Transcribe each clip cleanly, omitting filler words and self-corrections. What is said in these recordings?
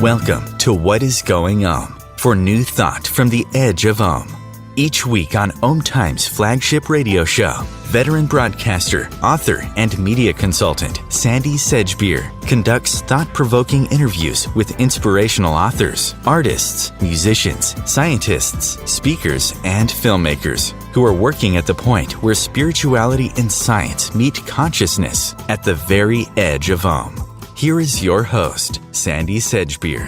Welcome to What is Going for new thought from the edge of Each week on Time's flagship radio show, veteran broadcaster, author, and media consultant Sandie Sedgbeer conducts thought-provoking interviews with inspirational authors, artists, musicians, scientists, speakers, and filmmakers who are working at the point where spirituality and science meet consciousness at the very edge of Here is your host, Sandie Sedgbeer.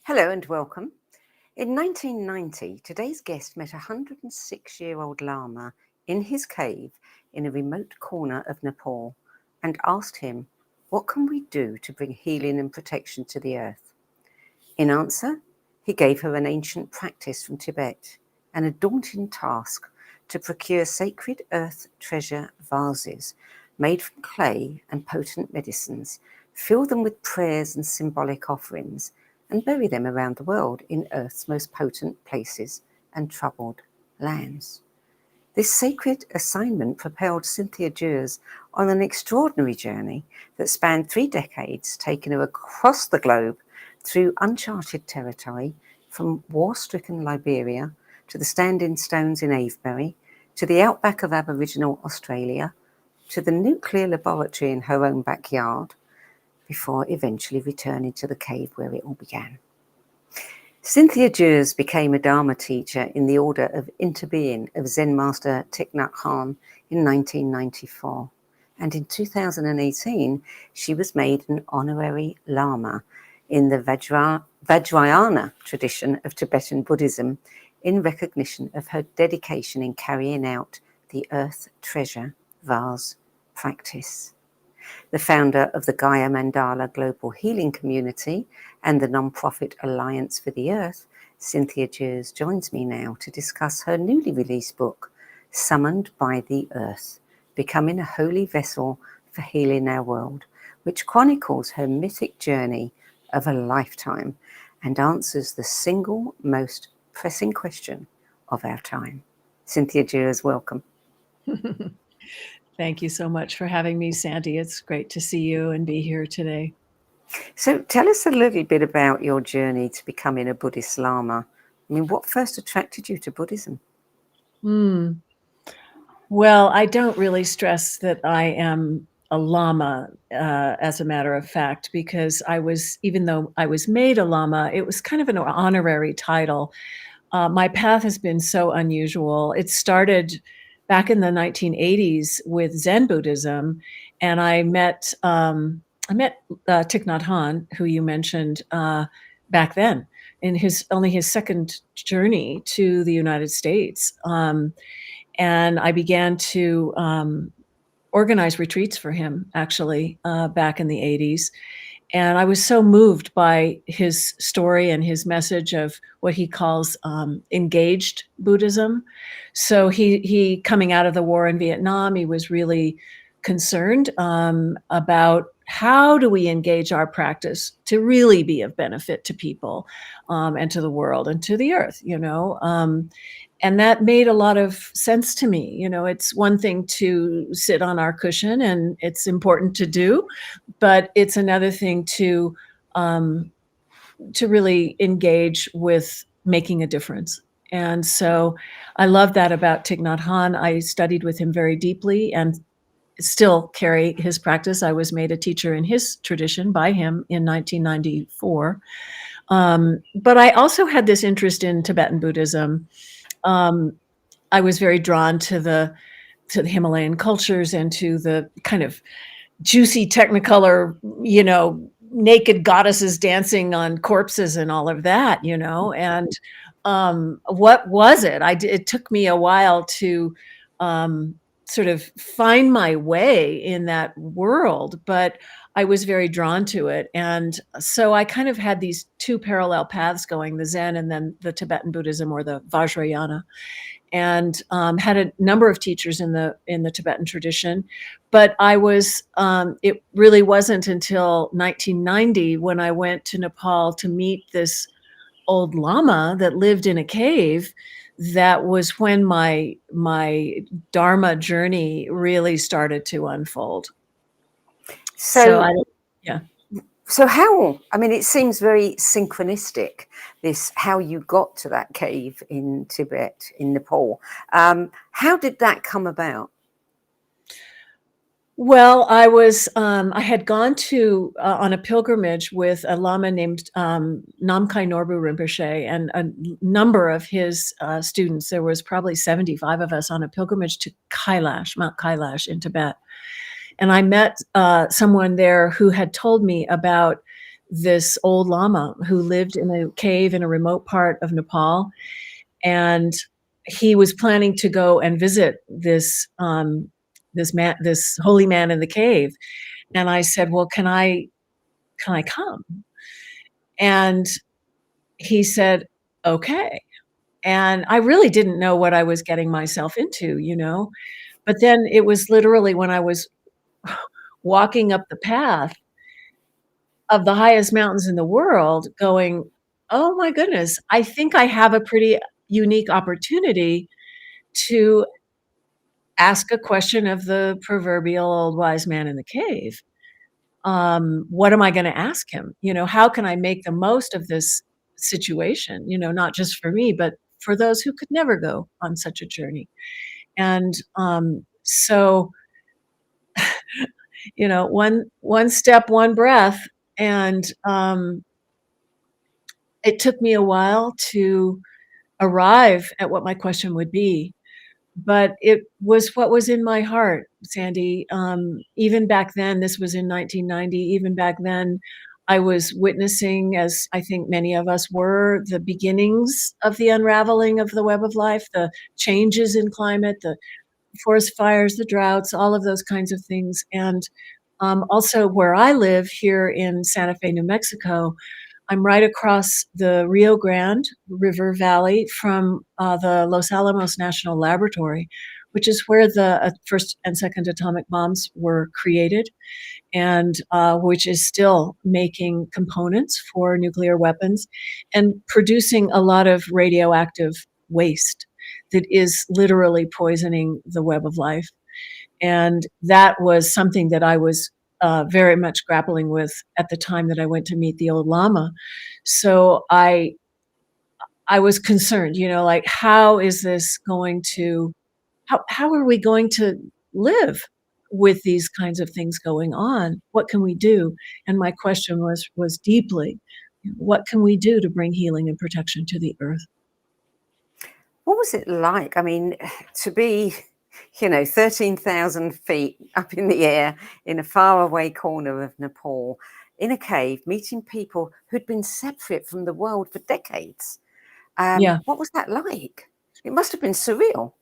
Hello and welcome. In 1990, today's guest met a 106-year-old lama in his cave in a remote corner of Nepal and asked him, "What can we do to bring healing and protection to the earth?" In answer, he gave her an ancient practice from Tibet and a daunting task to procure sacred earth treasure vases made from clay and potent medicines, fill them with prayers and symbolic offerings, and bury them around the world in Earth's most potent places and troubled lands. This sacred assignment propelled Cynthia Jurs on an extraordinary journey that spanned 3 decades, taking her across the globe through uncharted territory, from war-stricken Liberia to the standing stones in Avebury, to the outback of aboriginal Australia, to the nuclear laboratory in her own backyard, before eventually returning to the cave where it all began. Cynthia Jurs became a Dharma teacher in the order of interbeing of Zen master Thich Nhat Hanh in 1994. And in 2018, she was made an honorary lama in the Vajrayana tradition of Tibetan Buddhism in recognition of her dedication in carrying out the Earth Treasure Vase practice. The founder of the Gaia Mandala Global Healing Community and the non-profit Alliance for the Earth, Cynthia Jurs joins me now to discuss her newly released book, Summoned by the Earth, Becoming a Holy Vessel for Healing Our World, which chronicles her mythic journey of a lifetime and answers the single most pressing question of our time. Cynthia Jurs, welcome. Thank you so much for having me, Sandie. It's great to see you and be here today. So tell us a little bit about your journey to becoming a Buddhist lama. I mean, what first attracted you to Buddhism? Well, I don't really stress that I am a lama, as a matter of fact, because even though I was made a lama, it was kind of an honorary title. My path has been so unusual. It started back in the 1980s with Zen Buddhism, and I met Thich Nhat Hanh, who you mentioned, back then, in only his second journey to the United States, and I began to organize retreats for him, actually, back in the 80s. And I was so moved by his story and his message of what he calls engaged Buddhism. So he coming out of the war in Vietnam, he was really concerned about how do we engage our practice to really be of benefit to people and to the world and to the earth, and that made a lot of sense to me. It's one thing to sit on our cushion, and it's important to do, but it's another thing to really engage with making a difference. And so I love that about Thich Nhat Hanh. I studied with him very deeply and still carry his practice. I was made a teacher in his tradition by him in 1994. But I also had this interest in Tibetan Buddhism. I was very drawn to the Himalayan cultures and to the kind of juicy technicolor, naked goddesses dancing on corpses and all of that, and what was it? It took me a while to sort of find my way in that world, but I was very drawn to it. And so I kind of had these 2 parallel paths going, the Zen and then the Tibetan Buddhism, or the Vajrayana, and had a number of teachers in the Tibetan tradition. But it really wasn't until 1990 when I went to Nepal to meet this old lama that lived in a cave. That was when my Dharma journey really started to unfold. So yeah. So how, I mean, it seems very synchronistic, this, how you got to that cave in Tibet, in Nepal. How did that come about? Well, I had gone to on a pilgrimage with a lama named Namkhai Norbu Rinpoche and a number of his students. There was probably 75 of us on a pilgrimage to Kailash, Mount Kailash in Tibet. And I met someone there who had told me about this old lama who lived in a cave in a remote part of Nepal. And he was planning to go and visit this holy man in the cave. And I said, well, can I come? And he said, okay. And I really didn't know what I was getting myself into, but then it was literally when I was walking up the path of the highest mountains in the world going, oh my goodness, I think I have a pretty unique opportunity to ask a question of the proverbial old wise man in the cave. What am I going to ask him? How can I make the most of this situation? Not just for me, but for those who could never go on such a journey. And so, one step, one breath, and it took me a while to arrive at what my question would be. But it was what was in my heart, Sandie. Even back then, this was in 1990, even back then, I was witnessing, as I think many of us were, the beginnings of the unraveling of the web of life, the changes in climate, the forest fires, the droughts, all of those kinds of things. And also where I live here in Santa Fe, New Mexico, I'm right across the Rio Grande River Valley from the Los Alamos National Laboratory, which is where the first and second atomic bombs were created, and which is still making components for nuclear weapons and producing a lot of radioactive waste that is literally poisoning the web of life. And that was something that I was very much grappling with at the time that I went to meet the old lama. So I was concerned, like, how is this going to, how are we going to live with these kinds of things going on? What can we do? And my question was deeply, what can we do to bring healing and protection to the earth? What was it like? I mean, to be, 13,000 feet up in the air in a faraway corner of Nepal, in a cave, meeting people who'd been separate from the world for decades. Yeah, What was that like? It must have been surreal.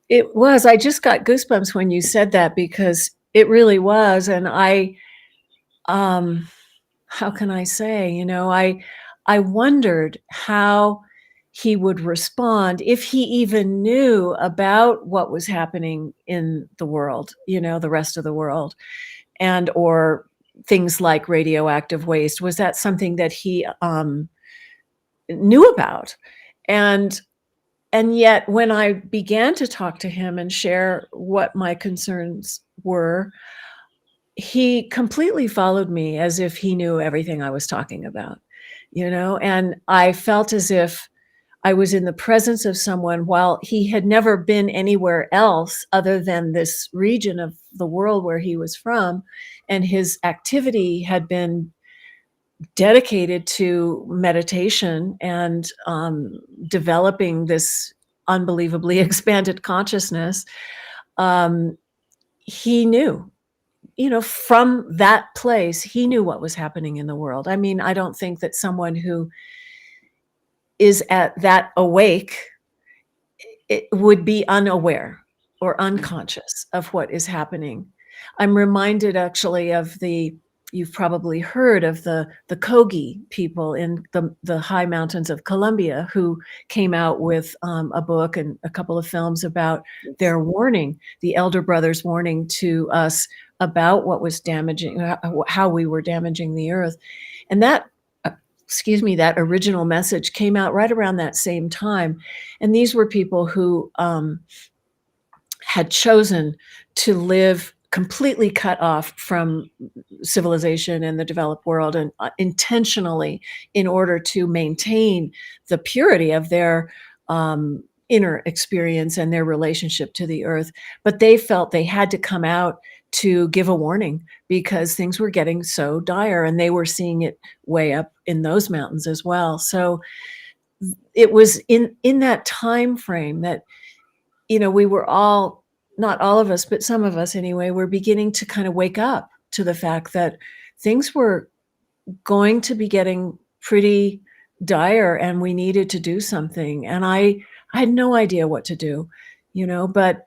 it was. I just got goosebumps when you said that because it really was. And how can I say, I wondered how he would respond if he even knew about what was happening in the world, the rest of the world, and or things like radioactive waste. Was that something that he knew about? And yet when I began to talk to him and share what my concerns were, he completely followed me as if he knew everything I was talking about, and I felt as if I was in the presence of someone while he had never been anywhere else other than this region of the world where he was from. And his activity had been dedicated to meditation and developing this unbelievably expanded consciousness. He knew, from that place, he knew what was happening in the world. I mean, I don't think that someone who is at that awake, it would be unaware or unconscious of what is happening. I'm reminded actually of you've probably heard of the Kogi people in the high mountains of Colombia who came out with a book and a couple of films about their warning, the elder brothers' warning to us about what was damaging, how we were damaging the earth. And that original message came out right around that same time. And these were people who had chosen to live completely cut off from civilization and the developed world, and intentionally, in order to maintain the purity of their inner experience and their relationship to the earth. But they felt they had to come out to give a warning because things were getting so dire, and they were seeing it way up in those mountains as well. So it was in that time frame that, we were all, not all of us, but some of us anyway, were beginning to kind of wake up to the fact that things were going to be getting pretty dire and we needed to do something. And I had no idea what to do, but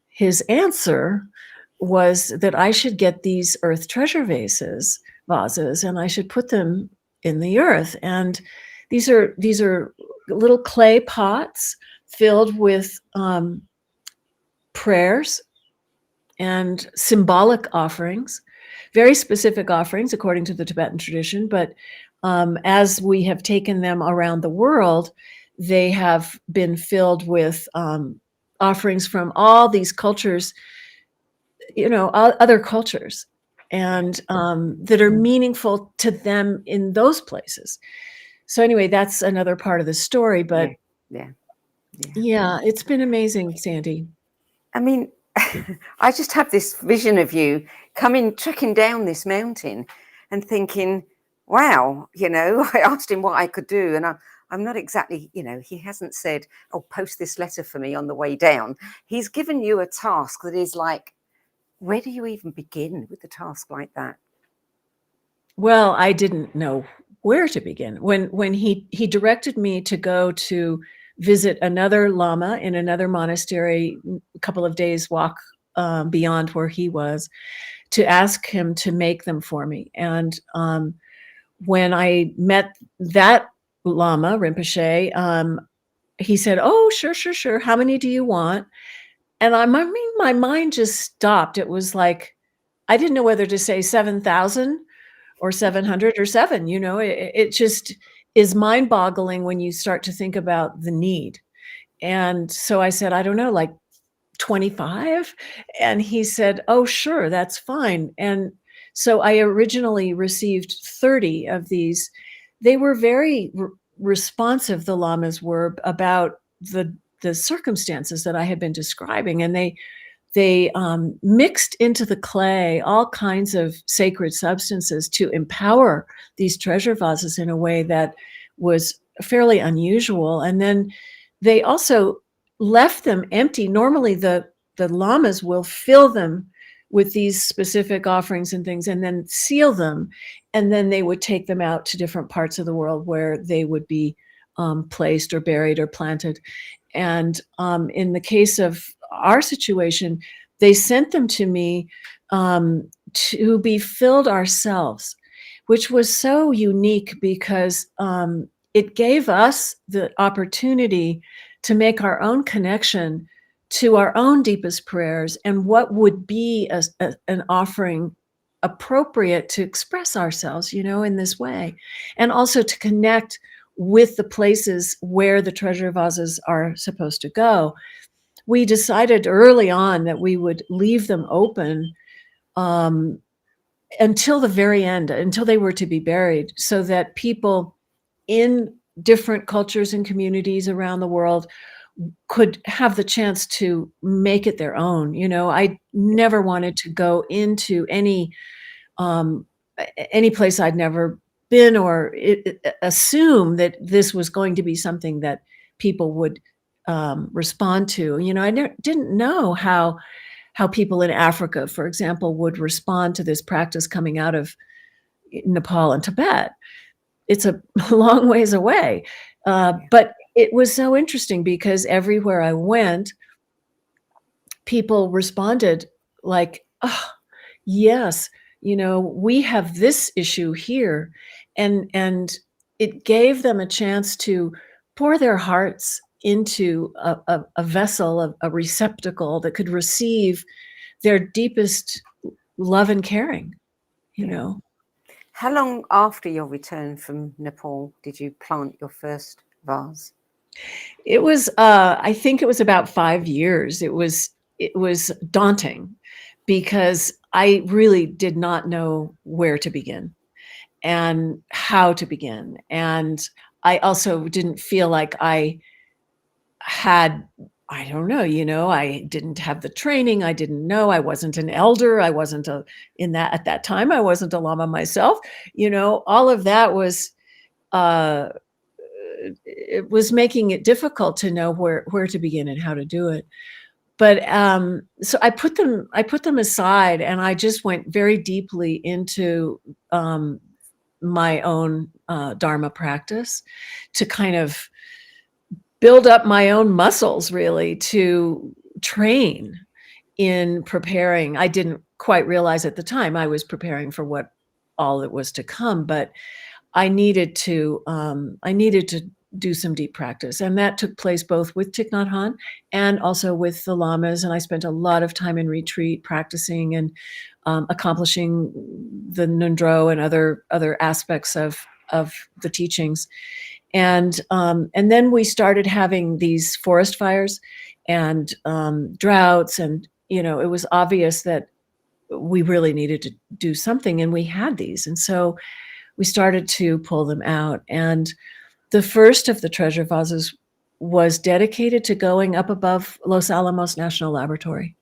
his answer was that I should get these earth treasure vases, and I should put them in the earth. And these are little clay pots filled with prayers and symbolic offerings, very specific offerings according to the Tibetan tradition. But as we have taken them around the world, they have been filled with offerings from all these cultures, other cultures, and that are meaningful to them in those places. So anyway, that's another part of the story. But yeah, it's been amazing, Sandie. I mean, I just have this vision of you trekking down this mountain and thinking, wow, I asked him what I could do. And I'm not exactly, he hasn't said, oh, post this letter for me on the way down. He's given you a task that is like, where do you even begin with a task like that? Well, I didn't know where to begin. When he directed me to go to visit another lama in another monastery, a couple of days walk beyond where he was, to ask him to make them for me. And when I met that lama, Rinpoche, he said, oh, sure. How many do you want? And my mind just stopped. It was like, I didn't know whether to say 7,000 or 700 or 7, it just is mind boggling when you start to think about the need. And so I said, I don't know, like 25. And he said, oh, sure, that's fine. And so I originally received 30 of these. They were very responsive, the lamas were, about the circumstances that I had been describing. And they mixed into the clay all kinds of sacred substances to empower these treasure vases in a way that was fairly unusual. And then they also left them empty. Normally, the lamas will fill them with these specific offerings and things and then seal them. And then they would take them out to different parts of the world where they would be placed or buried or planted. And in the case of our situation, they sent them to me to be filled ourselves, which was so unique because it gave us the opportunity to make our own connection to our own deepest prayers and what would be an offering appropriate to express ourselves, in this way, and also to connect with the places where the treasure vases are supposed to go. We decided early on that we would leave them open until the very end, until they were to be buried, so that people in different cultures and communities around the world could have the chance to make it their own. I never wanted to go into any place I'd never been or assume that this was going to be something that people would respond to. I didn't know how people in Africa, for example, would respond to this practice coming out of Nepal and Tibet. It's a long ways away. But it was so interesting because everywhere I went, people responded like, oh, yes, we have this issue here. And it gave them a chance to pour their hearts into a vessel, a receptacle that could receive their deepest love and caring, How long after your return from Nepal did you plant your first vase? It was, I think it was about 5 years. It was daunting because I really did not know where to begin and how to begin. And I also didn't feel like I had, I don't know, I didn't have the training. I didn't know. I wasn't an elder. I wasn't at that time, I wasn't a lama myself. All of that was, uh, it was making it difficult to know where to begin and how to do it. But so I put them aside, and I just went very deeply into my own dharma practice to kind of build up my own muscles, really, to train in preparing. I didn't quite realize at the time I was preparing for what all that was to come, but I needed to do some deep practice, and that took place both with Thich Nhat Hanh and also with the lamas. And I spent a lot of time in retreat practicing and accomplishing the Nundro and other aspects of the teachings. And then we started having these forest fires and droughts, and it was obvious that we really needed to do something, and we had these, and so we started to pull them out. And the first of the treasure vases was dedicated to going up above Los Alamos National Laboratory,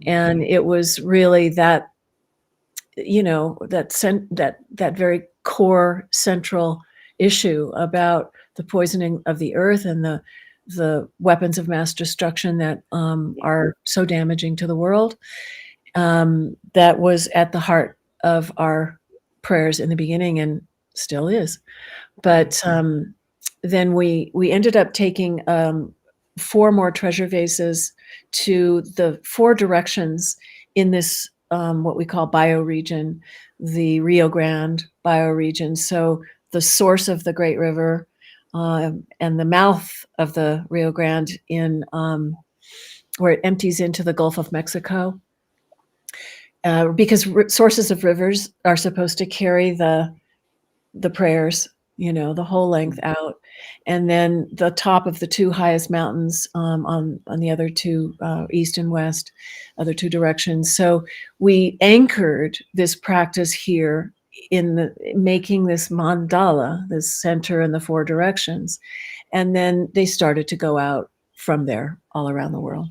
and it was really that that very core central issue about the poisoning of the earth and the weapons of mass destruction that are so damaging to the world. That was at the heart of our prayers in the beginning, and still is. But then we ended up taking 4 more treasure vases to the 4 directions in this what we call bioregion, the Rio Grande bioregion. So the source of the Great River and the mouth of the Rio Grande in where it empties into the Gulf of Mexico. Because sources of rivers are supposed to carry the prayers, the whole length out. And then the top of the 2 highest mountains on the other 2, east and west, other 2 directions. So we anchored this practice here in making this mandala, this center in the 4 directions. And then they started to go out from there all around the world.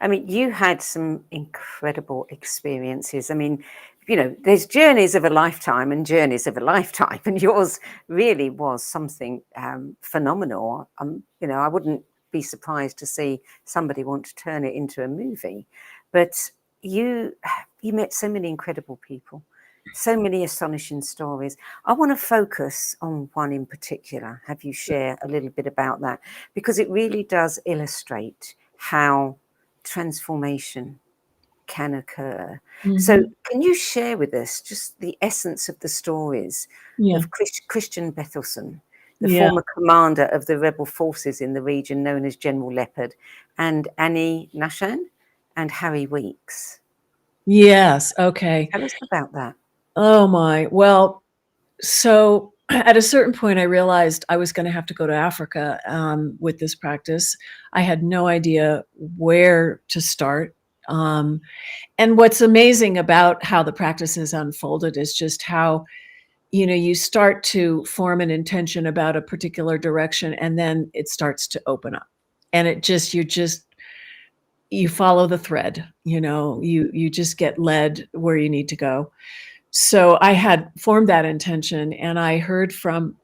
I mean, you had some incredible experiences. I mean, there's journeys of a lifetime and journeys of a lifetime, and yours really was something phenomenal. I wouldn't be surprised to see somebody want to turn it into a movie. But you met so many incredible people, so many astonishing stories. I want to focus on one in particular. Have you share a little bit about that? Because it really does illustrate how transformation can occur. Mm-hmm. So can you share with us just the essence of the stories of Christian Bethelson, the former commander of the rebel forces in the region known as General Leopard, and Annie Nashan and Harry Weeks? Yes. Okay. Tell us about that. Oh my. Well, so at a certain point, I realized I was going to have to go to Africa with this practice. I had no idea where to start. And what's amazing about how the practice is unfolded is just how, you start to form an intention about a particular direction, and then it starts to open up. And you follow the thread, you just get led where you need to go. So I had formed that intention, and I heard from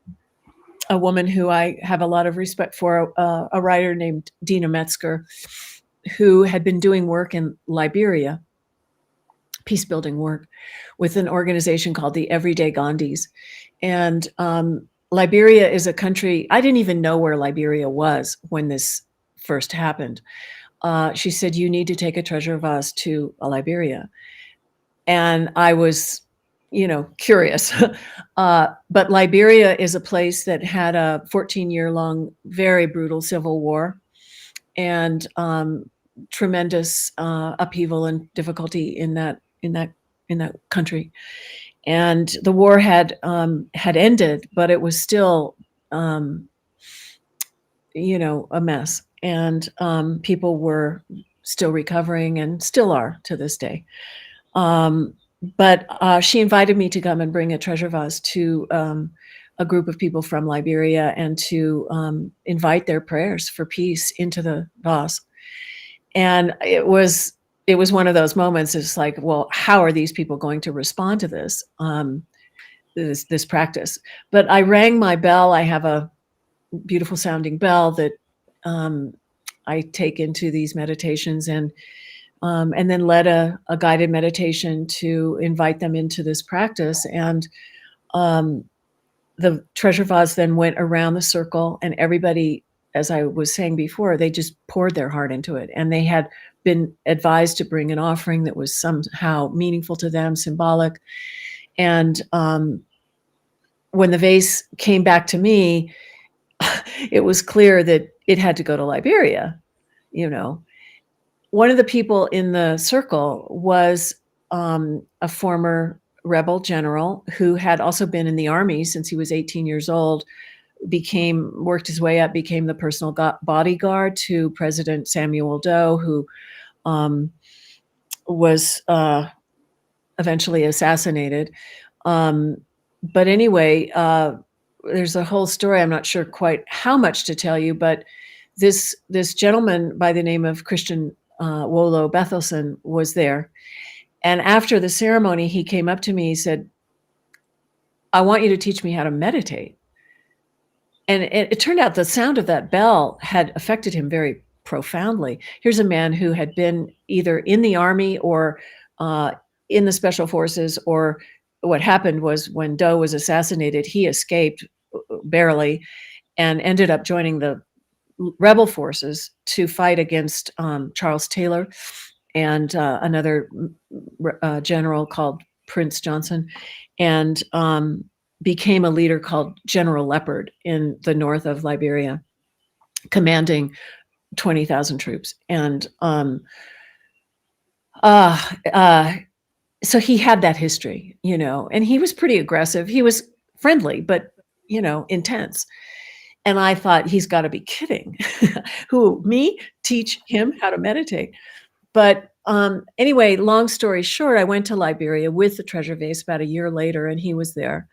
a woman who I have a lot of respect for, a writer named Dina Metzger, who had been doing work in Liberia, peace-building work, with an organization called the Everyday Gandhis. And Liberia is a country, I didn't even know where Liberia was when this first happened. She said, you need to take a treasure vase to Liberia. And I was curious. But Liberia is a place that had a 14-year-long, very brutal civil war, and tremendous upheaval and difficulty in that country. And the war had ended, but it was still a mess. And people were still recovering and still are to this day. But she invited me to come and bring a treasure vase to a group of people from Liberia and to invite their prayers for peace into the vase. And it was one of those moments. It's like, well, how are these people going to respond to this this practice? But I rang my bell. I have a beautiful sounding bell that I take into these meditations, and then led a guided meditation to invite them into this practice. And the treasure vase then went around the circle, and everybody, as I was saying before, they just poured their heart into it. And they had been advised to bring an offering that was somehow meaningful to them, symbolic. And when the vase came back to me, it was clear that it had to go to Liberia. One of the people in the circle was a former rebel general who had also been in the army since he was 18 years old, worked his way up, became the personal bodyguard to President Samuel Doe, who was eventually assassinated. But anyway, there's a whole story. I'm not sure quite how much to tell you, but this gentleman by the name of Christian Wolo Bethelson was there. And after the ceremony, he came up to me, he said, "I want you to teach me how to meditate." And it turned out the sound of that bell had affected him very profoundly. Here's a man who had been either in the army or in the special forces, or what happened was when Doe was assassinated, he escaped barely and ended up joining the rebel forces to fight against Charles Taylor and another general called Prince Johnson, and became a leader called General Leopard in the north of Liberia, commanding 20,000 troops. And so he had that history, and he was pretty aggressive. He was friendly, but, intense. And I thought, he's got to be kidding. Who, me? Teach him how to meditate? But anyway, long story short, I went to Liberia with the treasure vase about a year later, and he was there.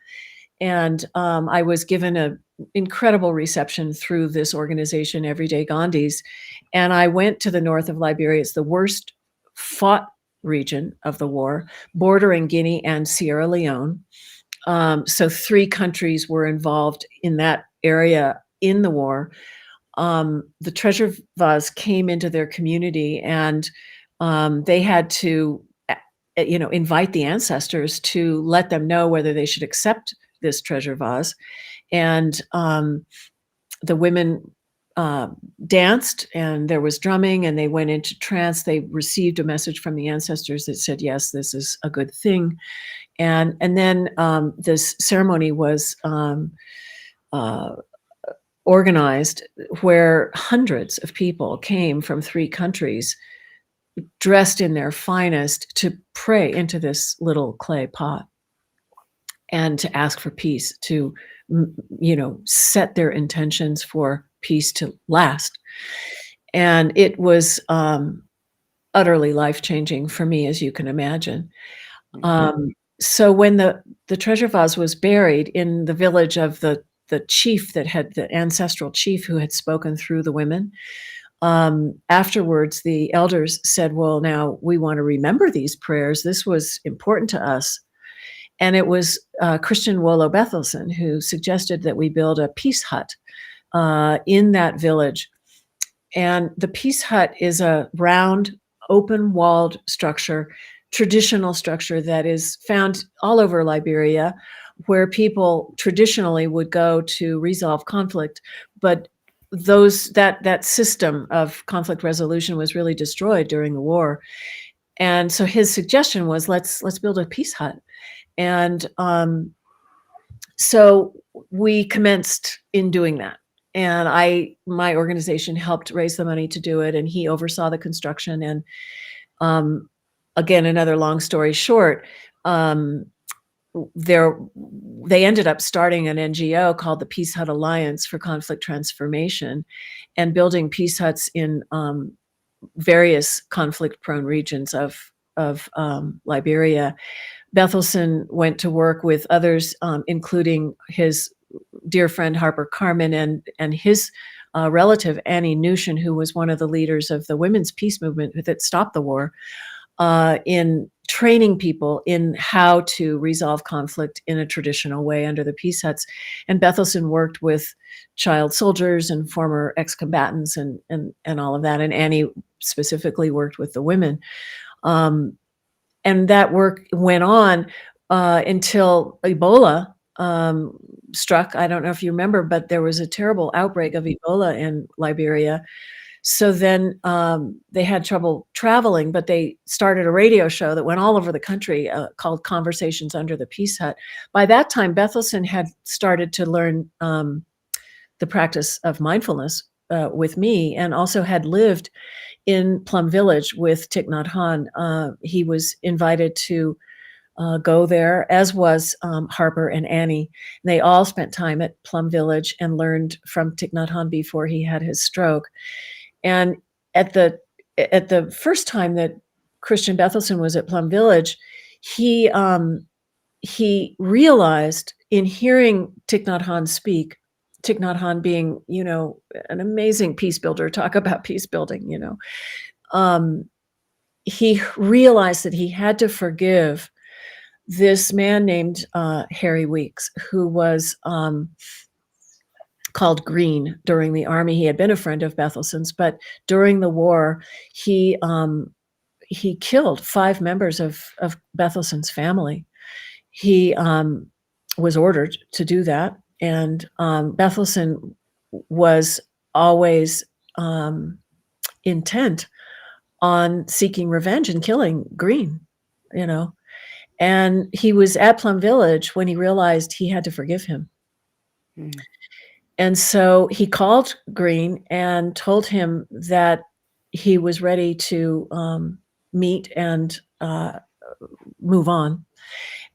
And I was given an incredible reception through this organization, Everyday Gandhis. And I went to the north of Liberia. It's the worst fought region of the war, bordering Guinea and Sierra Leone. So 3 countries were involved in that area in the war. The treasure vase came into their community, and they had to, invite the ancestors to let them know whether they should accept this treasure vase. And the women danced, and there was drumming, and they went into trance. They received a message from the ancestors that said, yes, this is a good thing. And then this ceremony was organized, where hundreds of people came from 3 countries dressed in their finest to pray into this little clay pot and to ask for peace, to set their intentions for peace to last. And it was utterly life-changing for me, as you can imagine. So when the treasure vase was buried in the village of the chief that had, the ancestral chief who had spoken through the women, afterwards the elders said, well, now we want to remember these prayers. This was important to us. And it was Christian Wolo Bethelson who suggested that we build a peace hut in that village. And the peace hut is a round, open-walled structure, traditional structure that is found all over Liberia, where people traditionally would go to resolve conflict. But that system of conflict resolution was really destroyed during the war. And so his suggestion was, let's build a peace hut. And so we commenced in doing that. And my organization helped raise the money to do it, and he oversaw the construction. And again, another long story short, they ended up starting an NGO called the Peace Hut Alliance for Conflict Transformation, and building peace huts in various conflict-prone regions of Liberia. Bethelson went to work with others, including his dear friend Harper Carmen and his relative Annie Nushin, who was one of the leaders of the women's peace movement that stopped the war, in training people in how to resolve conflict in a traditional way under the peace huts. And Bethelson worked with child soldiers and former ex-combatants and all of that. And Annie specifically worked with the women. And that work went on until Ebola struck. I don't know if you remember, but there was a terrible outbreak of Ebola in Liberia. So then they had trouble traveling, but they started a radio show that went all over the country called Conversations Under the Peace Hut. By that time, Bethelson had started to learn the practice of mindfulness with me, and also had lived in Plum Village with Thich Nhat Hanh. He was invited to go there, as was Harper and Annie. And they all spent time at Plum Village and learned from Thich Nhat Hanh before he had his stroke. And at the first time that Christian Bethelson was at Plum Village, he realized in hearing Thich Nhat Hanh speak, Thich Nhat Hanh being, an amazing peace builder, talk about peace building, he realized that he had to forgive this man named Harry Weeks, who was called Green during the army. He had been a friend of Bethelson's, but during the war, he killed 5 members of Bethelson's family. He was ordered to do that, and Bethelson was always intent on seeking revenge and killing Green, and he was at Plum Village when he realized he had to forgive him. Mm. And so he called Green and told him that he was ready to meet and move on.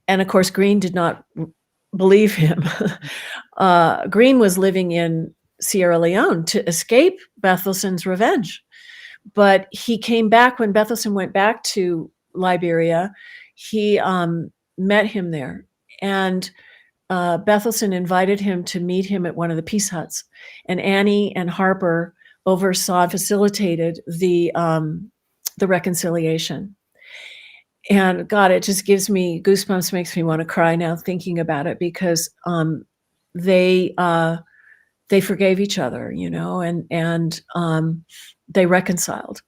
And of course, Green did not believe him. Green was living in Sierra Leone to escape Bethelson's revenge. But he came back when Bethelson went back to Liberia. He met him there. And Bethelson invited him to meet him at one of the peace huts, and Annie and Harper oversaw and facilitated the reconciliation. And God, it just gives me goosebumps, makes me want to cry now thinking about it, because they forgave each other, and they reconciled.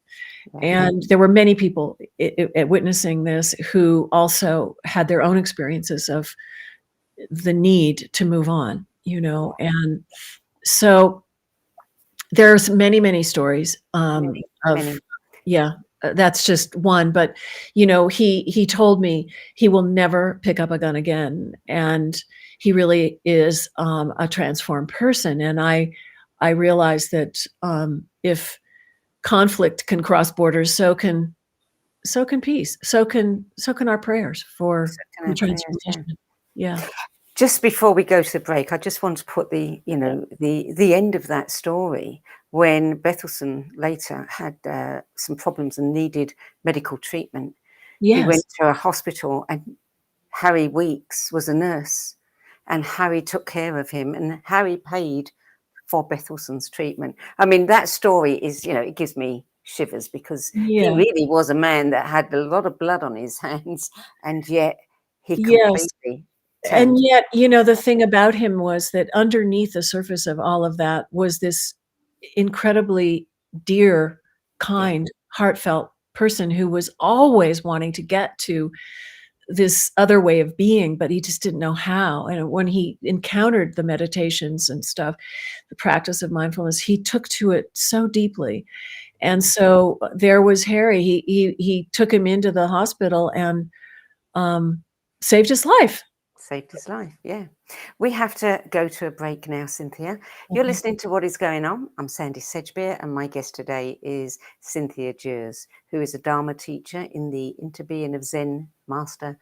And there were many people witnessing this who also had their own experiences of the need to move on, and so there's many, many stories many. That's just one, but he told me he will never pick up a gun again, and he really is a transformed person. And I realize that if conflict can cross borders, so can peace, so can our prayers for transformation. Yeah. Just before we go to the break, I just want to put the end of that story, when Bethelson later had some problems and needed medical treatment. Yes. He went to a hospital, and Harry Weeks was a nurse, and Harry took care of him, and Harry paid for Bethelson's treatment. I mean, that story is, it gives me shivers, because he really was a man that had a lot of blood on his hands, and yet he completely... And yet, the thing about him was that underneath the surface of all of that was this incredibly dear, kind, heartfelt person who was always wanting to get to this other way of being, but he just didn't know how. And when he encountered the meditations and stuff, the practice of mindfulness, he took to it so deeply. And so there was Harry. He took him into the hospital and saved his life. Saved his life, yeah. We have to go to a break now, Cynthia. You're listening to What is Going On. I'm Sandie Sedgbeer, and my guest today is Cynthia Jurs, who is a Dharma teacher in the interbeing of Zen master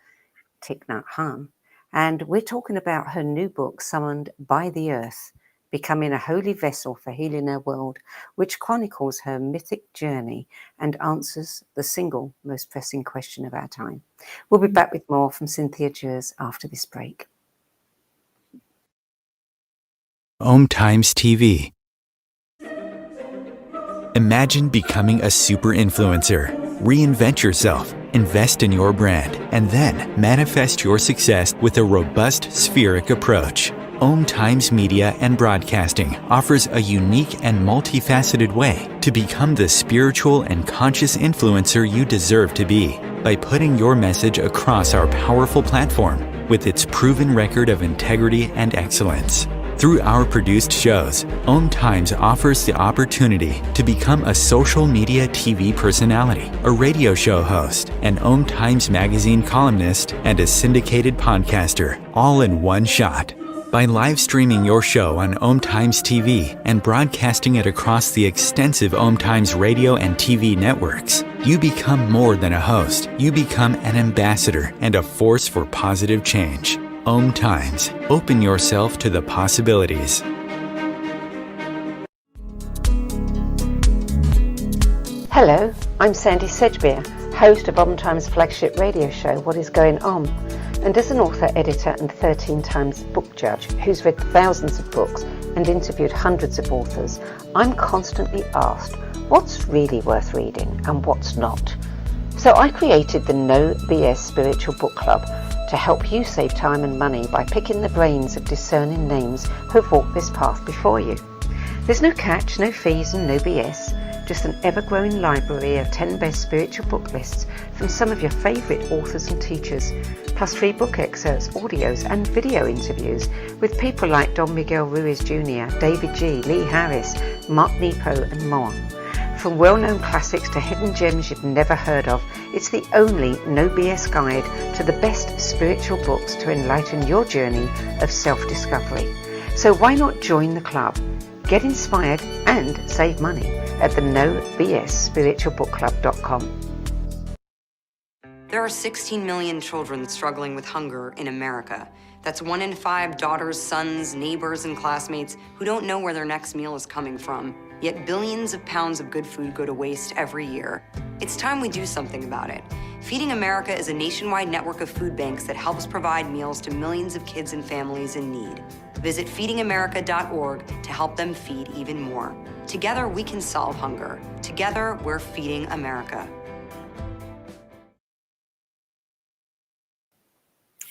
Thich Nhat Hanh. And we're talking about her new book, Summoned by the Earth, becoming a holy vessel for healing her world, which chronicles her mythic journey and answers the single most pressing question of our time. We'll be back with more from Cynthia Jurs after this break. Om Times TV. Imagine becoming a super influencer. Reinvent yourself, invest in your brand, and then manifest your success with a robust spheric approach. Om Times Media and Broadcasting offers a unique and multifaceted way to become the spiritual and conscious influencer you deserve to be by putting your message across our powerful platform with its proven record of integrity and excellence. Through our produced shows, Om Times offers the opportunity to become a social media TV personality, a radio show host, an Om Times magazine columnist, and a syndicated podcaster, all in one shot. By live streaming your show on Om Times TV and broadcasting it across the extensive Om Times radio and TV networks, you become more than a host. You become an ambassador and a force for positive change. Om Times. Open yourself to the possibilities. Hello, I'm Sandie Sedgbeer, host of Om Times' flagship radio show, What Is Going On? And as an author, editor, and 13 times book judge who's read thousands of books and interviewed hundreds of authors, I'm constantly asked what's really worth reading and what's not. So I created the No BS Spiritual Book Club to help you save time and money by picking the brains of discerning names who have walked this path before you. There's no catch, no fees, and no BS. Just an ever-growing library of 10 best spiritual book lists from some of your favourite authors and teachers, plus free book excerpts, audios and video interviews with people like Don Miguel Ruiz Jr., David G., Lee Harris, Mark Nepo and more. From well-known classics to hidden gems you've never heard of, it's the only no BS guide to the best spiritual books to enlighten your journey of self-discovery. So why not join the club? Get inspired and save money at the nobsspiritualbookclub.com. There are 16 million children struggling with hunger in America. That's 1 in 5 daughters, sons, neighbors, and classmates who don't know where their next meal is coming from. Yet billions of pounds of good food go to waste every year. It's time we do something about it. Feeding America is a nationwide network of food banks that helps provide meals to millions of kids and families in need. Visit feedingamerica.org to help them feed even more. Together, we can solve hunger. Together, we're feeding America.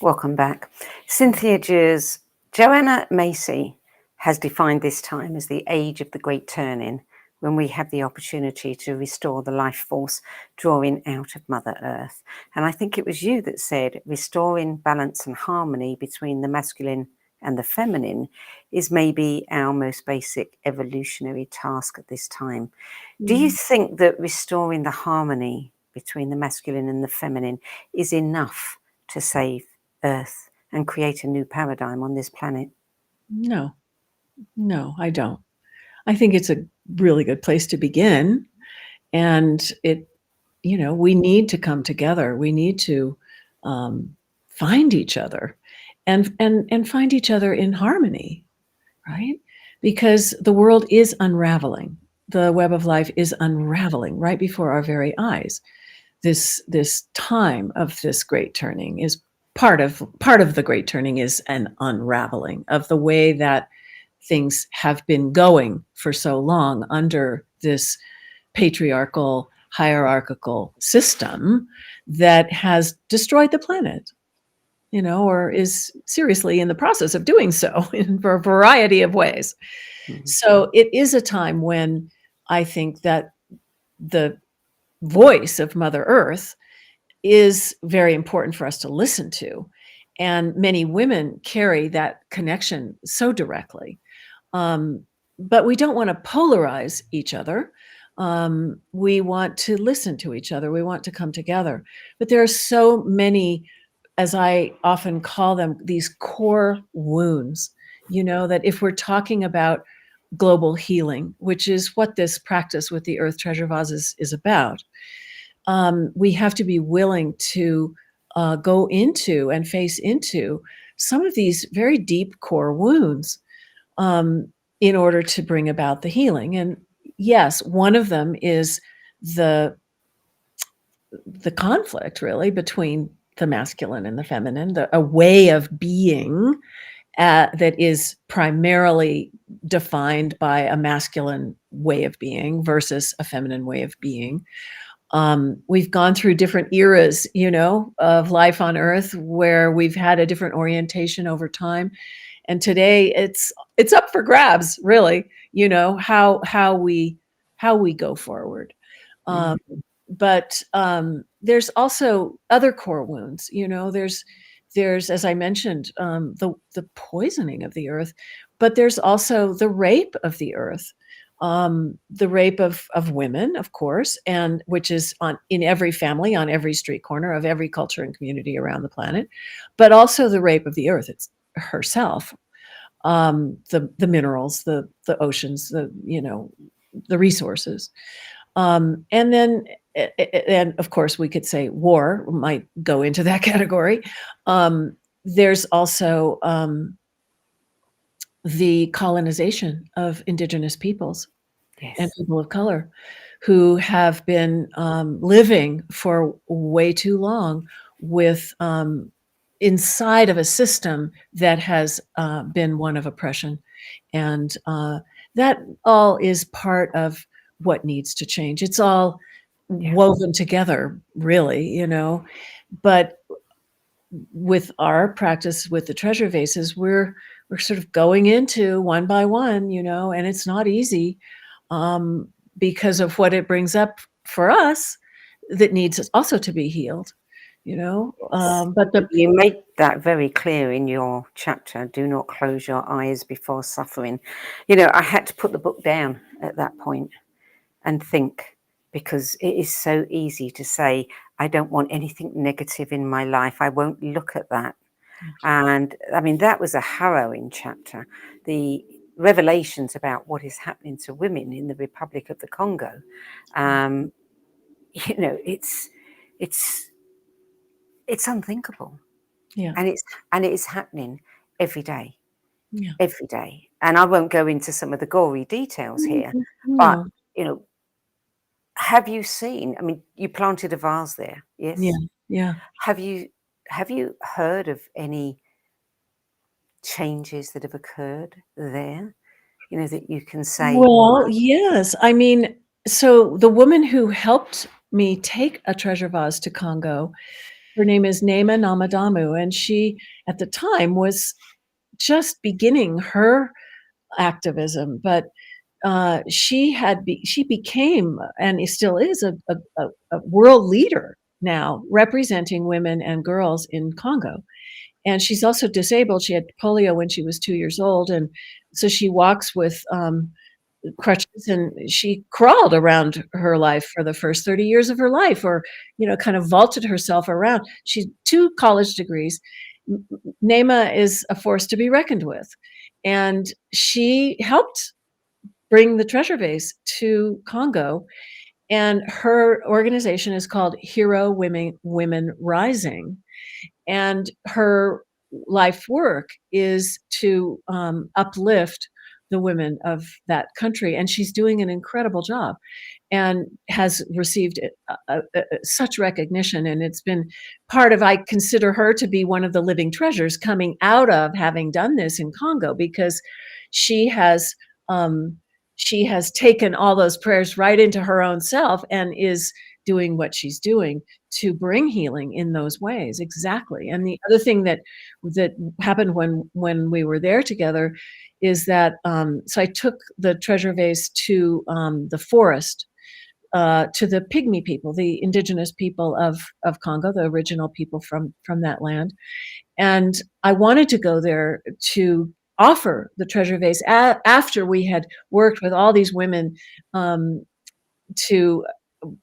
Welcome back. Cynthia Jurs. Joanna Macy has defined this time as the age of the great turning, when we have the opportunity to restore the life force drawing out of Mother Earth. And I think it was you that said restoring balance and harmony between the masculine and the feminine is maybe our most basic evolutionary task at this time. Mm. Do you think that restoring the harmony between the masculine and the feminine is enough to save Earth and create a new paradigm on this planet? No, I don't. I think it's a really good place to begin. And we need to come together. We need to find each other and find each other in harmony, right? Because the world is unraveling. The web of life is unraveling right before our very eyes. This time of this great turning is part of the great turning is an unraveling of the way that things have been going for so long under this patriarchal, hierarchical system that has destroyed the planet, or is seriously in the process of doing so in a variety of ways. Mm-hmm. So it is a time when I think that the voice of Mother Earth is very important for us to listen to. And many women carry that connection so directly. But we don't want to polarize each other. We want to listen to each other. We want to come together. But there are so many, as I often call them, these core wounds, that if we're talking about global healing, which is what this practice with the earth treasure vases is about, we have to be willing to go into and face into some of these very deep core wounds. in order to bring about the healing. And yes, one of them is the conflict really between the masculine and the feminine, a way of being that is primarily defined by a masculine way of being versus a feminine way of being. We've gone through different eras, of life on Earth where we've had a different orientation over time, and today it's up for grabs, really. How we go forward. Um, but there's also other core wounds. There's, as I mentioned, the poisoning of the earth, but there's also the rape of the earth, the rape of women, of course, and which is in every family, on every street corner of every culture and community around the planet, but also the rape of the earth herself, the minerals, the oceans, the resources. And then, and of course, we could say war might go into that category. There's also the colonization of indigenous peoples and people of color who have been living for way too long with inside of a system that has been one of oppression. And that all is part of what needs to change. It's all woven together, really, but with our practice with the treasure vases, we're sort of going into one by one, and it's not easy because of what it brings up for us that needs also to be healed, but you make that very clear in your chapter. Do not close your eyes before suffering. I had to put the book down at that point and think, because it is so easy to say, I don't want anything negative in my life. I won't look at that. And I mean, that was a harrowing chapter. The revelations about what is happening to women in the Republic of the Congo. It's unthinkable. Yeah. And it's happening every day. Yeah. Every day. And I won't go into some of the gory details here, No. but have you seen, I mean, you planted a vase there, yes? Yeah. Have you heard of any changes that have occurred there, that you can say? Well, yes. I mean, so the woman who helped me take a treasure vase to Congo, her name is Nema Namadamu, and she, at the time, was just beginning her activism, but she became, and still is, a world leader now, representing women and girls in Congo. And she's also disabled. She had polio when she was 2 years old, and so she walks with crutches, and she crawled around her life for the first 30 years of her life, or kind of vaulted herself around. She's 2 college degrees. Nema is a force to be reckoned with, and she helped bring the treasure vase to Congo, and her organization is called Hero Women Rising, and her life work is to uplift the women of that country, and she's doing an incredible job and has received such recognition. And it's been part of, I consider her to be one of the living treasures coming out of having done this in Congo, because she has taken all those prayers right into her own self and is doing what she's doing to bring healing in those ways. Exactly. And the other thing that happened when we were there together is that so I took the treasure vase to the forest, to the Pygmy people, the indigenous people of Congo, the original people from that land. And I wanted to go there to offer the treasure vase after we had worked with all these women to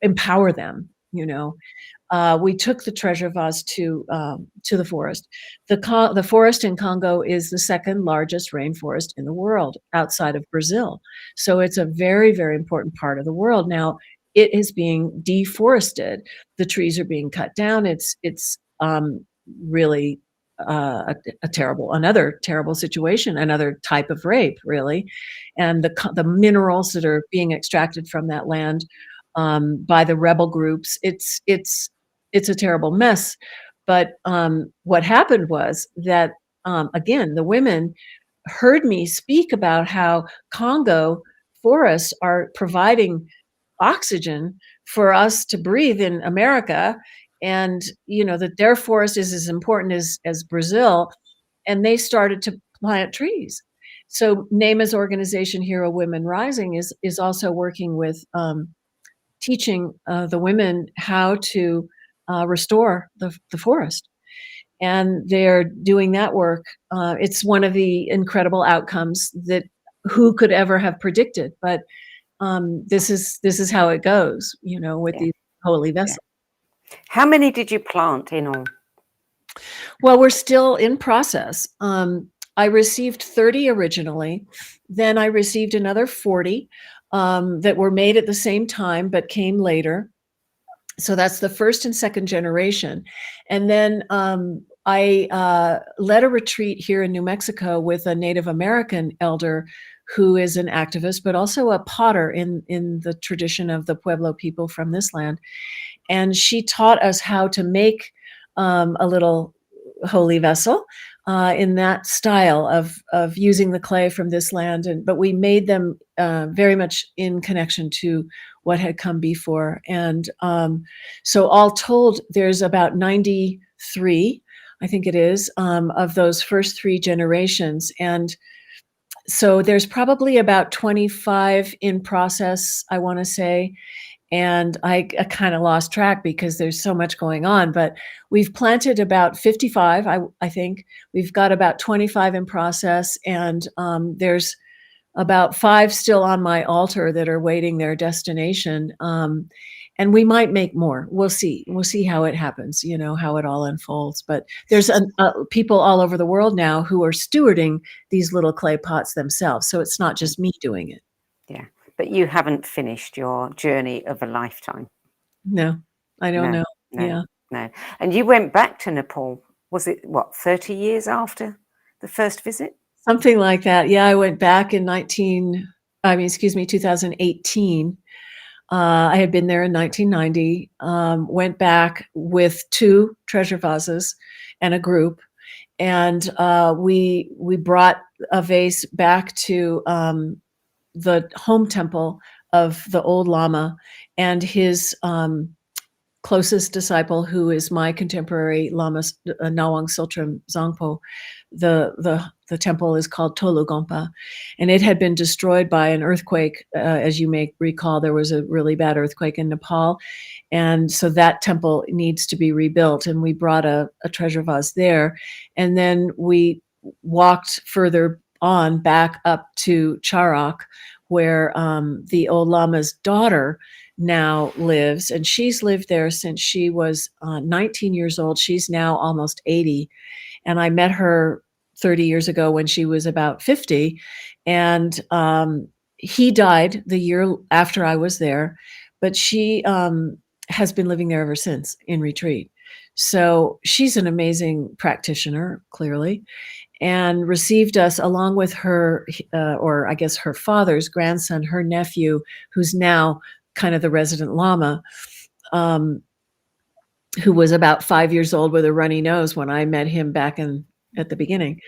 empower them. We took the treasure vase to the forest. The forest in Congo is the second largest rainforest in the world outside of Brazil. So it's a very, very important part of the world. Now it is being deforested. The trees are being cut down. It's really another terrible situation, another type of rape, really, and the minerals that are being extracted from that land by the rebel groups. It's a terrible mess. But what happened was that again, the women heard me speak about how Congo forests are providing oxygen for us to breathe in America, and that their forest is as important as Brazil, and they started to plant trees. So NAMA's organization Hero Women Rising is also working with teaching the women how to restore the forest, and they're doing that work. It's one of the incredible outcomes that who could ever have predicted, but this is how it goes, with Yeah. these holy vessels. How many did you plant in all? Well, we're still in process. I received 30 originally, then I received another 40 that were made at the same time but came later. So that's the first and second generation. And then I led a retreat here in New Mexico with a Native American elder who is an activist, but also a potter in the tradition of the Pueblo people from this land. And she taught us how to make a little holy vessel in that style of using the clay from this land. But we made them very much in connection to what had come before. And so all told, there's about 93, I think it is, of those first 3 generations. And so there's probably about 25 in process, I want to say. And I kind of lost track because there's so much going on, but we've planted about 55, I think. We've got about 25 in process, and there's about 5 still on my altar that are waiting their destination. And we might make more. We'll see. We'll see how it happens, how it all unfolds. But there's people all over the world now who are stewarding these little clay pots themselves. So it's not just me doing it. Yeah. But you haven't finished your journey of a lifetime. No, I don't know. No, Yeah. no. And you went back to Nepal, was it, 30 years after the first visit? Something like that. Yeah, I went back in 2018. I had been there in 1990, went back with 2 treasure vases and a group. And we brought a vase back to the home temple of the old lama and his closest disciple, who is my contemporary Lama Nawang Siltram Zangpo. The temple is called Tolu Gompa, and it had been destroyed by an earthquake. As you may recall, there was a really bad earthquake in Nepal, and so that temple needs to be rebuilt. And we brought a treasure vase there, and then we walked further on back up to Charak, where the old lama's daughter now lives, and she's lived there since she was 19 years old. She's now almost 80, and I met her 30 years ago when she was about 50, and he died the year after I was there, but she has been living there ever since in retreat. So she's an amazing practitioner, clearly, and received us along with her, or I guess her father's grandson, her nephew, who's now kind of the resident lama, who was about 5 years old with a runny nose when I met him back at the beginning.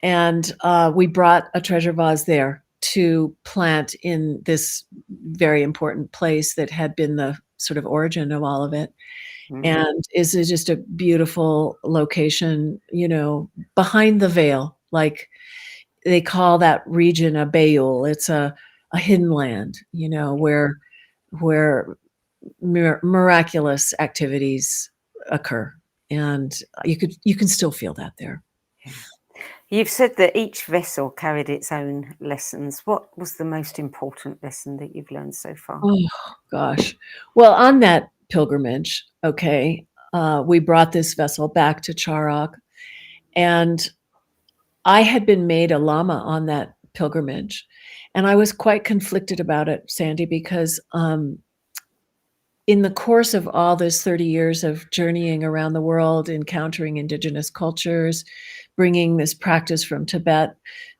And we brought a treasure vase there to plant in this very important place that had been the sort of origin of all of it. Mm-hmm. And is just a beautiful location, behind the veil. Like they call that region a bayul. It's a hidden land, where miraculous activities occur, and you can still feel that there. Yeah. You've said that each vessel carried its own lessons. What was the most important lesson that you've learned so far? Oh gosh, well, on that pilgrimage, we brought this vessel back to Charak, and I had been made a lama on that pilgrimage, and I was quite conflicted about it, Sandie, because in the course of all this 30 years of journeying around the world, encountering indigenous cultures, bringing this practice from Tibet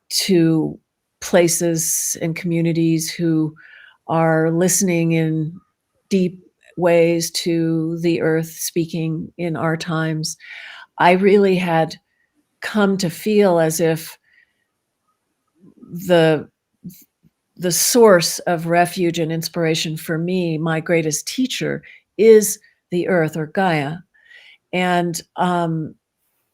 to places and communities who are listening in deep ways to the earth speaking in our times, I really had come to feel as if the source of refuge and inspiration for me, my greatest teacher, is the earth or Gaia. And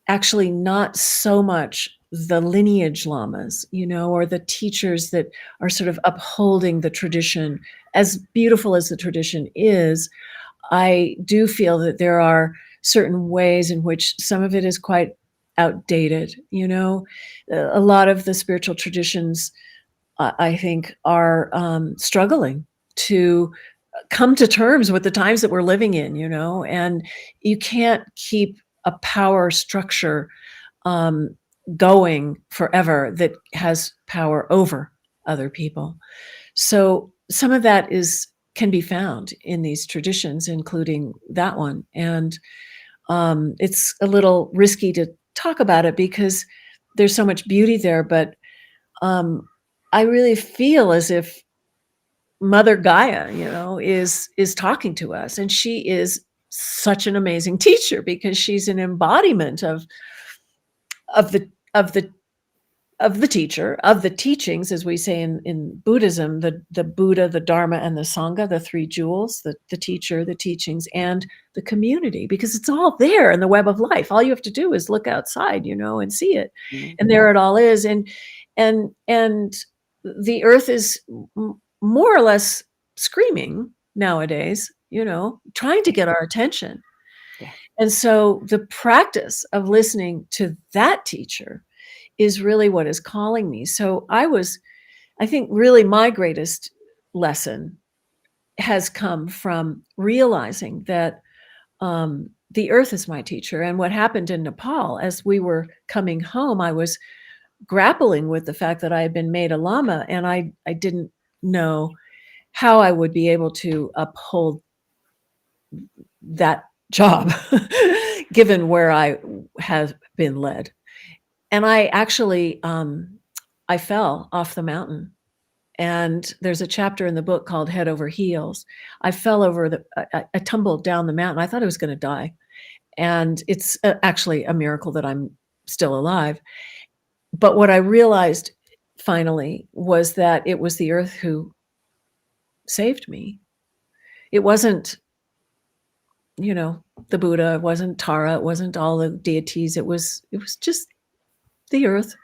actually not so much the lineage lamas, or the teachers that are sort of upholding the tradition. As beautiful as the tradition is, I do feel that there are certain ways in which some of it is quite outdated. A lot of the spiritual traditions, I think, are struggling to come to terms with the times that we're living in, and you can't keep a power structure going forever that has power over other people. So some of that can be found in these traditions, including that one. And it's a little risky to talk about it because there's so much beauty there, but I really feel as if Mother Gaia, is talking to us, and she is such an amazing teacher because she's an embodiment of the teacher, of the teachings, as we say in Buddhism, the Buddha, the Dharma, and the Sangha, the three jewels, the teacher, the teachings, and the community, because it's all there in the web of life. All you have to do is look outside, and see it. Mm-hmm. And there it all is. And the earth is more or less screaming nowadays, trying to get our attention. Yeah. And so the practice of listening to that teacher is really what is calling me. So I think really my greatest lesson has come from realizing that the earth is my teacher. And what happened in Nepal, as we were coming home, I was grappling with the fact that I had been made a lama, and I didn't know how I would be able to uphold that job given where I have been led. And I actually, I fell off the mountain. And there's a chapter in the book called Head Over Heels. I fell over I tumbled down the mountain. I thought I was going to die. And it's actually a miracle that I'm still alive. But what I realized finally was that it was the earth who saved me. It wasn't, the Buddha, it wasn't Tara, it wasn't all the deities. It was just the earth.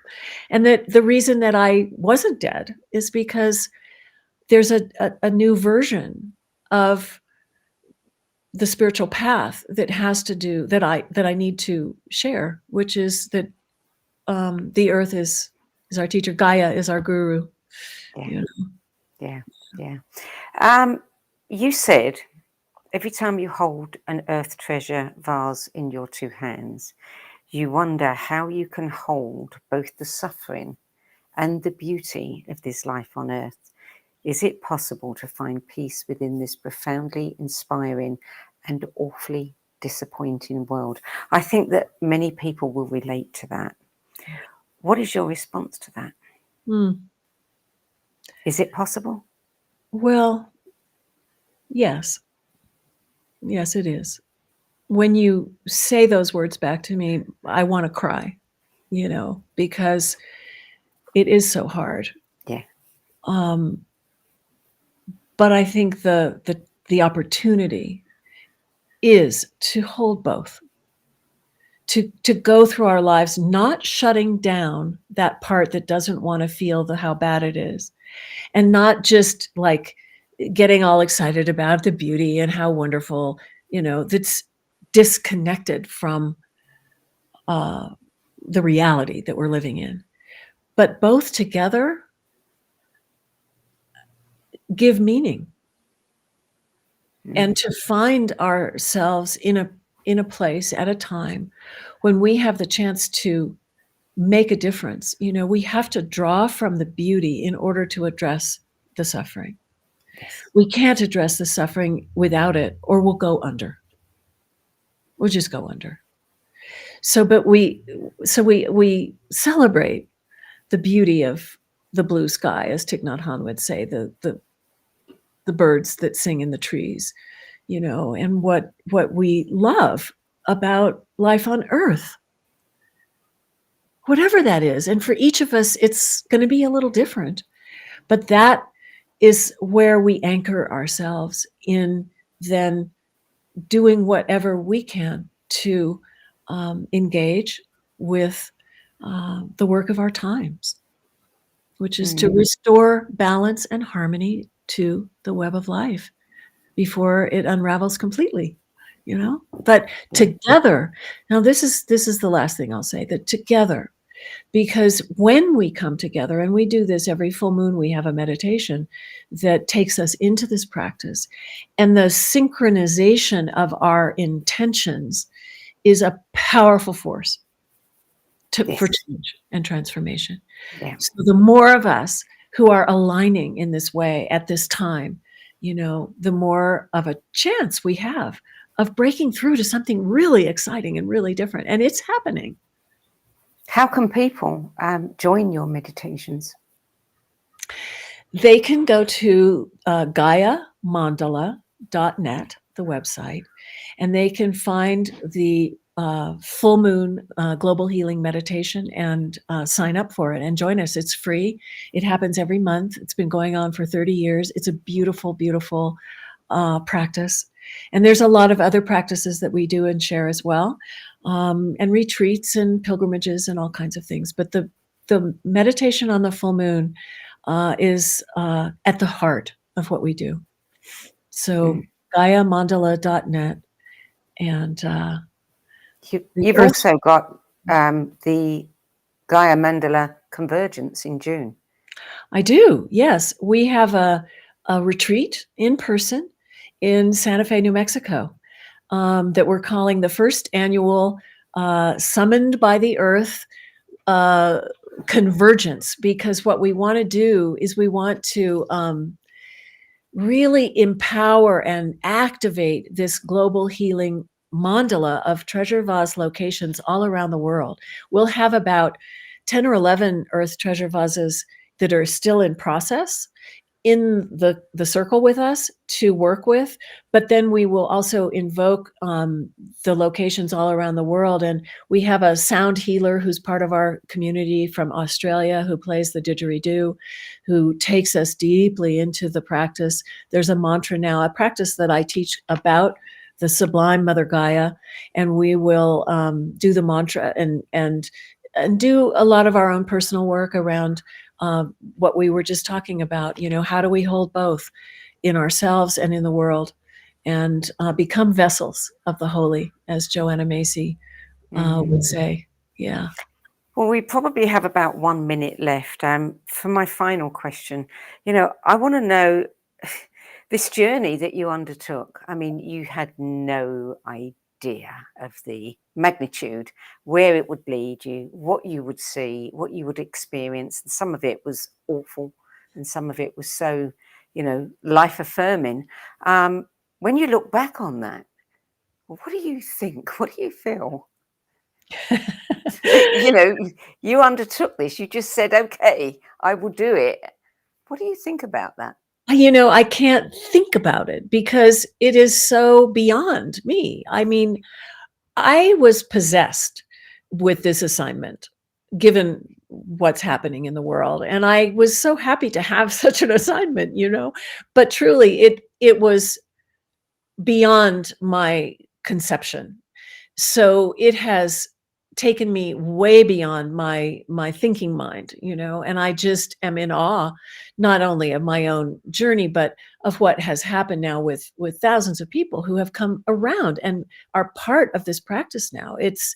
And that the reason that I wasn't dead is because there's a new version of the spiritual path that has to do that I need to share, which is that the earth is our teacher, Gaia is our guru. Yeah. You said every time you hold an earth treasure vase in your two hands, you wonder how you can hold both the suffering and the beauty of this life on earth. Is it possible to find peace within this profoundly inspiring and awfully disappointing world? I think that many people will relate to that. What is your response to that? Is it possible? Well, yes. Yes, it is. When you say those words back to me, I want to cry, because it is so hard. Yeah. But I think the opportunity is to hold both, to go through our lives, not shutting down that part that doesn't want to feel how bad it is, and not just like getting all excited about the beauty and how wonderful, that's disconnected from the reality that we're living in. But both together give meaning. And to find ourselves in a place at a time when we have the chance to make a difference. We have to draw from the beauty in order to address the suffering. Yes. We can't address the suffering without it, or we'll go under. We'll just go under. But we celebrate the beauty of the blue sky, as Thich Nhat Hanh would say, the birds that sing in the trees, and what we love about life on Earth, whatever that is. And for each of us, it's going to be a little different, but that is where we anchor ourselves in, then doing whatever we can to engage with the work of our times, which is to restore balance and harmony to the web of life before it unravels completely, But together, now this is the last thing I'll say, that together, because when we come together, and we do this every full moon, we have a meditation that takes us into this practice, and the synchronization of our intentions is a powerful force for change and transformation. Yeah. So the more of us who are aligning in this way at this time, the more of a chance we have of breaking through to something really exciting and really different. And it's happening. How can people join your meditations? They can go to GaiaMandala.net, the website, and they can find the full moon global healing meditation and sign up for it and join us. It's free. It happens every month. It's been going on for 30 years. It's a beautiful, beautiful practice. And there's a lot of other practices that we do and share as well, and retreats and pilgrimages and all kinds of things. But the meditation on the full moon is at the heart of what we do. So GaiaMandala.net, and you've also got the Gaia Mandala Convergence in June. I do, yes. We have a retreat in person in Santa Fe, New Mexico, that we're calling the first annual Summoned by the Earth Convergence, because what we want to do is we want to really empower and activate this global healing mandala of treasure vase locations all around the world. We'll have about 10 or 11 earth treasure vases that are still in process in the circle with us to work with, but then we will also invoke the locations all around the world. And we have a sound healer who's part of our community from Australia, who plays the didgeridoo, who takes us deeply into the practice. There's a mantra now, a practice that I teach about the sublime Mother Gaia, and we will do the mantra and do a lot of our own personal work around what we were just talking about. How do we hold both in ourselves and in the world, and become vessels of the holy, as Joanna Macy would say. Yeah. Well, we probably have about 1 minute left. For my final question, I want to know this journey that you undertook. I mean, you had no idea of the magnitude, where it would lead you, what you would see, what you would experience. And some of it was awful, and some of it was so, life affirming. When you look back on that, what do you think? What do you feel? You undertook this. You just said, okay, I will do it. What do you think about that? I can't think about it because it is so beyond me. I mean, I was possessed with this assignment, given what's happening in the world. And I was so happy to have such an assignment, but truly it was beyond my conception. So it has taken me way beyond my thinking mind, and I just am in awe, not only of my own journey, but of what has happened now with thousands of people who have come around and are part of this practice now. It's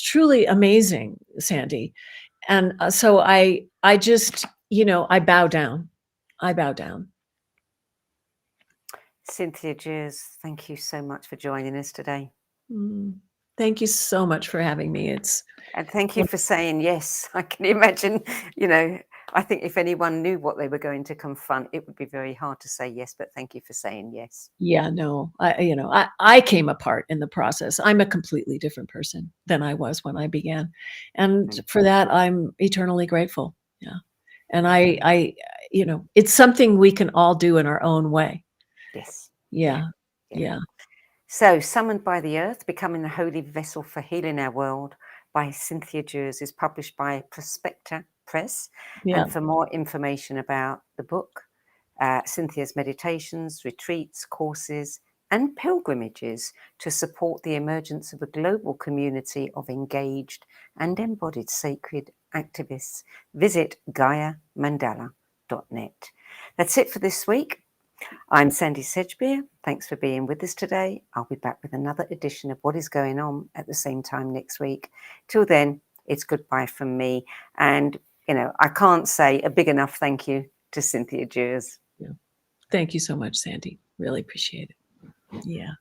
truly amazing, Sandie. And so I just, I bow down. Cynthia Jurs, thank you so much for joining us today. Thank you so much for having me. And thank you for saying yes. I can imagine, I think if anyone knew what they were going to confront, it would be very hard to say yes, but thank you for saying yes. Yeah, no, I came apart in the process. I'm a completely different person than I was when I began. And for that, I'm eternally grateful. Yeah. And it's something we can all do in our own way. Yes. Yeah. Yeah. Yeah. So, Summoned by the Earth, Becoming the Holy Vessel for Healing Our World by Cynthia Jurs is published by Prospector Press. Yeah. And for more information about the book, Cynthia's meditations, retreats, courses, and pilgrimages to support the emergence of a global community of engaged and embodied sacred activists, visit GaiaMandala.net. That's it for this week. I'm Sandie Sedgbeer. Thanks for being with us today. I'll be back with another edition of What is Going On at the same time next week. Till then, it's goodbye from me. And, I can't say a big enough thank you to Cynthia Jurs. Yeah. Thank you so much, Sandie. Really appreciate it. Yeah.